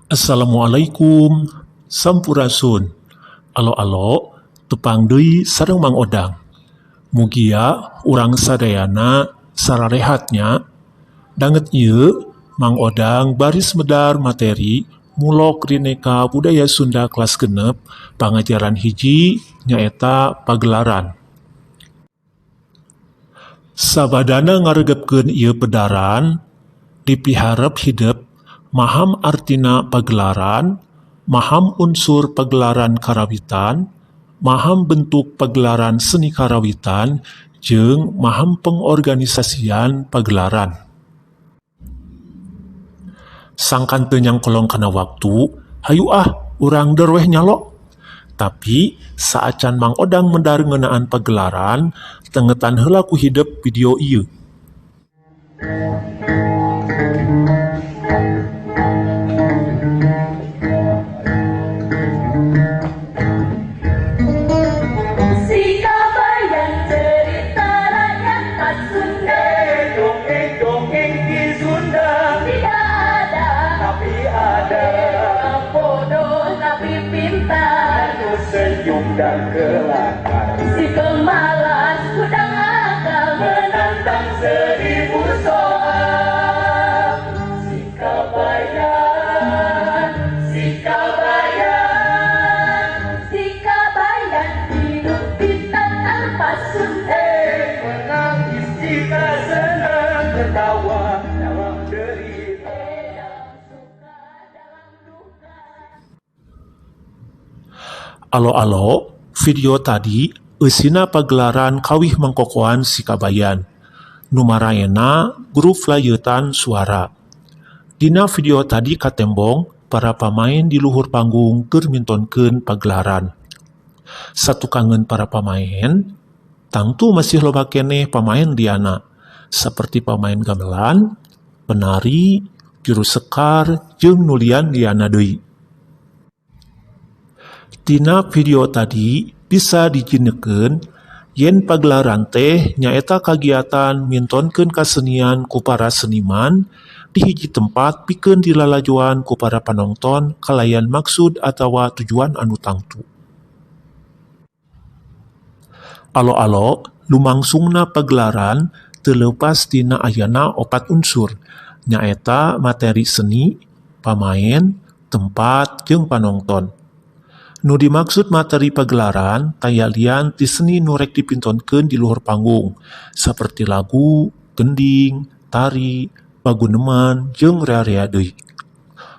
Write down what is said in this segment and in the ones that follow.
Assalamualaikum, Sampurasun. Alo-alo, tepang deui sareng Mang Odang. Mugia urang sadayana sararehatnya. Danget ieu, Mang Odang baris medar materi mulok Rineka Budaya Sunda kelas genep pangajaran hiji nyaeta pagelaran. Sabadana ngaregepkeun ieu pedaran, dipiharep hidep maham artina pagelaran, maham unsur pagelaran karawitan, maham bentuk pagelaran seni karawitan, jeung maham pengorganisasian pagelaran. Sangkan teu nyangkolong kana waktu, hayu urang derweh nyalo. Tapi saacan Mang Odang mendar ngeunaan pagelaran, tengetan heula ku hidep video ieu. Dan kelakar, si pemalas kudang akal menantang 1000 soal. Si kabayan, si kabayan, si kabayan hidup kita tanpa suntik. Menangis jika senang, tertawa dalam derita, dalam suka, dalam duka. Alo-alo, video tadi eusina pagelaran kawih mangkokoan si kabayan. Nu maraena grup layeutan suara. Dina video tadi katembong, para pamain di luhur panggung keur mintonkeun pagelaran. Satukangeun para pamain, tangtu masih loba keneh pamain liana, saperti pamain gamelan, penari, juru sekar, jeung nulian liana deui. Tina video tadi bisa dijinekeun yen pagelaran teh nyaeta kagiatan mintonkeun kasenian ku para seniman di hiji tempat pikeun dilalajoan ku para panonton kalayan maksud atawa tujuan anu tangtu. Alo-alo, lumangsungna pagelaran teu leupas tina ayana 4 unsur, nyaeta materi seni, pamain, tempat, jeung panonton. Nu dimaksud materi pagelaran taya lian ti seni nu rek dipintonkeun di luhur panggung, saperti lagu, gending, tari, paguneman, jeung rea-rea deui.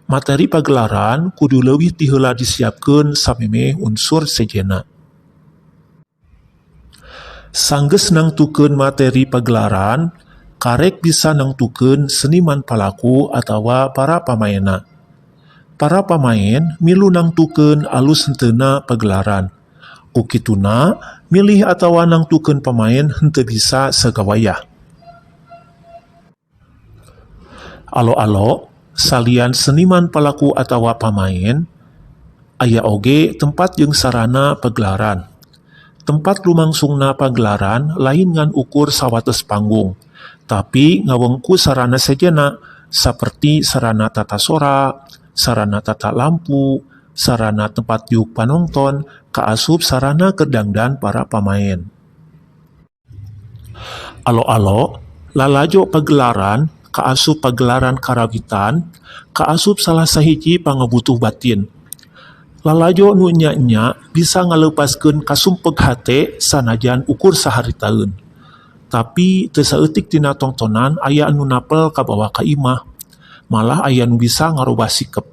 Materi pagelaran kudu leuwih ti heula disiapkeun samemeh unsur sejenna. Sanggeus nangtukeun materi pagelaran, karek bisa nangtukeun seniman palaku atawa para pamaenna. Para pamain milu nangtukeun alus henteuna pagelaran. Ukituna, milih atawa nangtukeun pamain henteu bisa sagawayah. Alo-alo, salian seniman palaku atawa pamain, aya oge tempat jeung sarana pagelaran. Tempat lumangsungna pagelaran lain ngan ukur sawates panggung, tapi ngawengku sarana sejenna, saperti sarana tata sora, sarana tata lampu, sarana tempat yuk panonton, kaasup sarana kedangdan para pamain. Alo-alo, lalajo pagelaran, kaasup pagelaran karawitan, kaasup salah sahiji pangabutuh batin. Lalajo nu nya-nya bisa ngaleupaskeun kasumpeg hate sanajan ukur saharitaeun. Tapi teu saeutik tina tontonan aya anu napel kabawa ka imah. Malah aya nu bisa ngarubah sikep.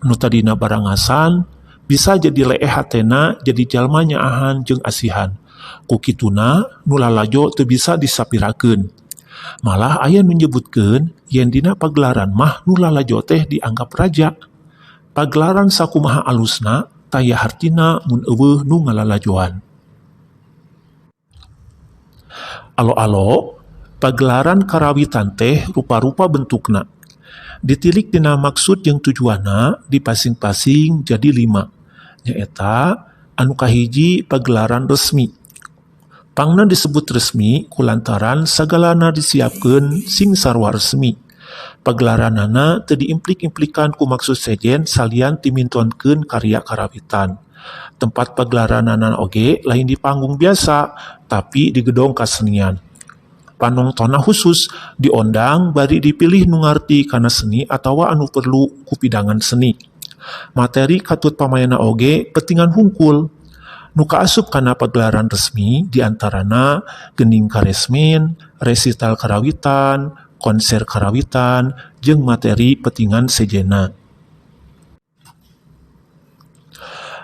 Nu tadina barangasan, bisa jadi leeh hatena jadi jalma nyaahan jeung asihan. Ku kituna, nu lalajo teu bisa disapirakeun. Malah aya nu nyebutkeun yen dina pagelaran mah nu lalajo teh dianggap raja. Pagelaran sakumaha alusna, taya hartina mun eueuh nu ngalalajoan. Alo-alo, pagelaran karawitan teh rupa-rupa bentukna. Ditilik dina maksud jeung tujuanna di pasing-pasing jadi 5, nyaeta anu kahiji pagelaran resmi. Pangna disebut resmi kulantaran sagalana disiapkeun sing sarua resmi, Pagelaranana teu diimplik-implikan ku maksud sejen salian timintonkeun karya karawitan. Tempat pagelaranana oge lain di panggung biasa, tapi di gedong kasenian. Panongtonna khusus diondang bari dipilih nu ngarti kana seni atawa anu perlu ku pidangan seni. Materi katut pamaenna oge petingan hungkul. Nu kaasup kana pagelaran resmi diantarana geuning karesmen, resital karawitan, konser karawitan, jeung materi petingan sejenna.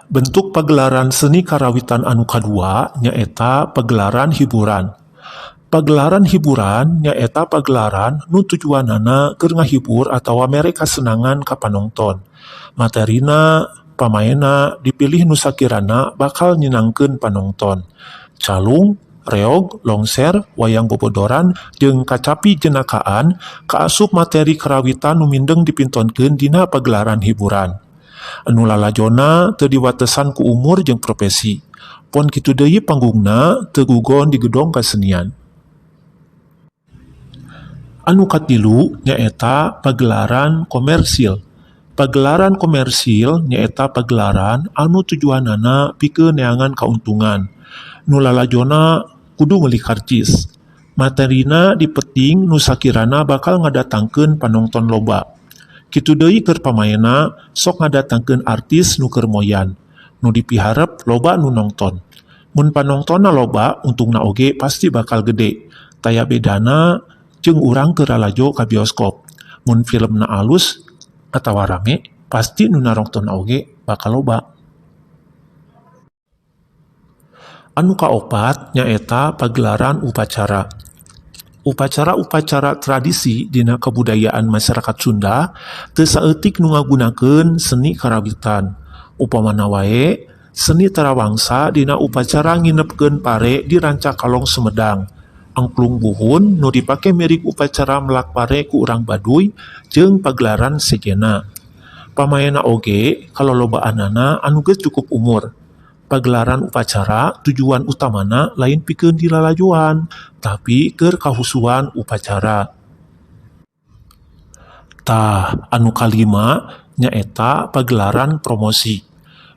Bentuk pagelaran seni karawitan anu kadua nyaeta pagelaran hiburan. Pagelaran hiburan nyaeta pagelaran nu tujuanana keur ngahibur atawa mere kasenangan ka panongton. Materina, pamaenna dipilih nu sakirana bakal nyenangkeun panongton. Calung, reog, longser, wayang bobodoran, jeung kacapi jenakaan kaasup materi karawitan nu mindeng dipintonkeun dina pagelaran hiburan. Anu lalajonna teu diwatesan ku umur jeung profesi. Pon kitu deui panggungna teu gugon di gedong kasenian. Anu katilu nyaeta pagelaran komersil. Pagelaran komersil nyaeta pagelaran anu tujuanana pikeun neangan kauntungan. Nu lalajonna kudu meuli karcis. Materina dipeting nu sakirana bakal ngadatangkeun panongton loba. Kitu deui keur pamaenna sok ngadatangkeun artis nu keur moyan. Nu dipiharep loba nu nongton. Mun panongtonna loba, untungna oge pasti bakal gede. Taya bedana jeung urang keur lalajo ka bioskop. Mun filmna alus atawa rame, pasti nu narongton oge bakal loba. Anu kaopat nyaeta pagelaran upacara. Upacara-upacara tradisi dina kabudayaan masyarakat Sunda teu saeutik nu ngagunakeun seni karawitan. Upamana wae seni tarawangsa dina upacara nginepkeun pare di Rancakalong Sumedang. Angklung buhun nu dipake mirik upacara melak pare ku urang Baduy jeung pagelaran sejenna. Pamaenna oge kalolobaanana anu geus cukup umur. Pagelaran upacara tujuan utamana lain pikeun dilalajoan, tapi keur kahusuan upacara. Tah, anu kalima nyaeta pagelaran promosi.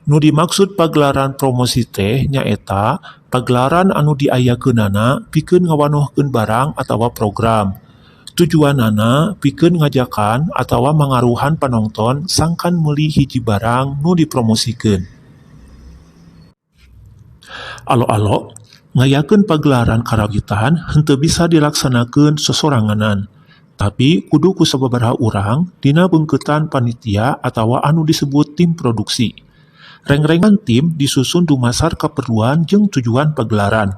Nu dimaksud pagelaran promosi teh nyaeta pagelaran anu diayakeunana pikeun ngawanohkeun barang atawa program. Tujuanana pikeun ngajakan atawa mangaruhan panongton sangkan meuli hiji barang nu dipromosikeun. Alo-alo, ngayakeun pagelaran karawitan henteu bisa dilaksanakeun sosoranganan, tapi kudu ku sababaraha urang dina beungkeutan panitia atawa anu disebut tim produksi. Rengrengan tim disusun dumasar keperluan jeung tujuan pagelaran.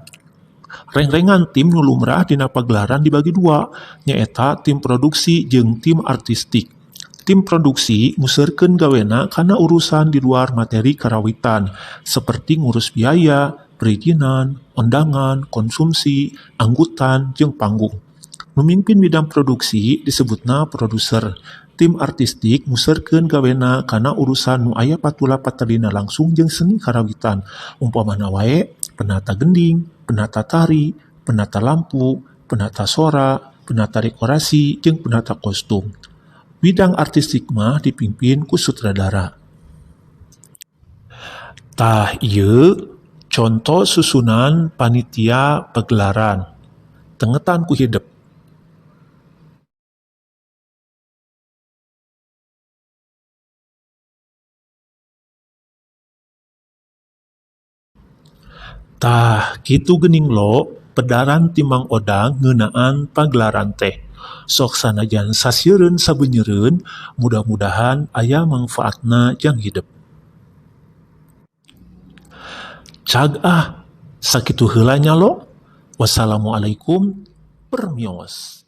Rengrengan tim nu lumrah dina pagelaran dibagi dua, nyaeta tim produksi jeung tim artistik. Tim produksi nguseurkeun gawena kana urusan di luar materi karawitan, seperti ngurus biaya, perizinan, undangan, konsumsi, angkutan, jeung panggung. Memimpin bidang produksi disebutna produser. Tim artistik nguseurkeun gawena kana urusan nu aya patula patalina langsung jeung seni karawitan. Umpamana wae penata gending, penata tari, penata lampu, penata sora, penata dekorasi, jeung penata kostum. Bidang artistik mah dipimpin ku sutradara. Tah ieu conto susunan panitia pagelaran. Tengetan ku hidep. Tah, kitu geuning lo, pedaran timbang odang ngeunaan pagelaran teh. Sok sanajan sasieun sabenyeureun, mudah-mudahan aya mangfaatna jang hidep. Cag sakitu heula nya lo. Wassalamualaikum. Permios.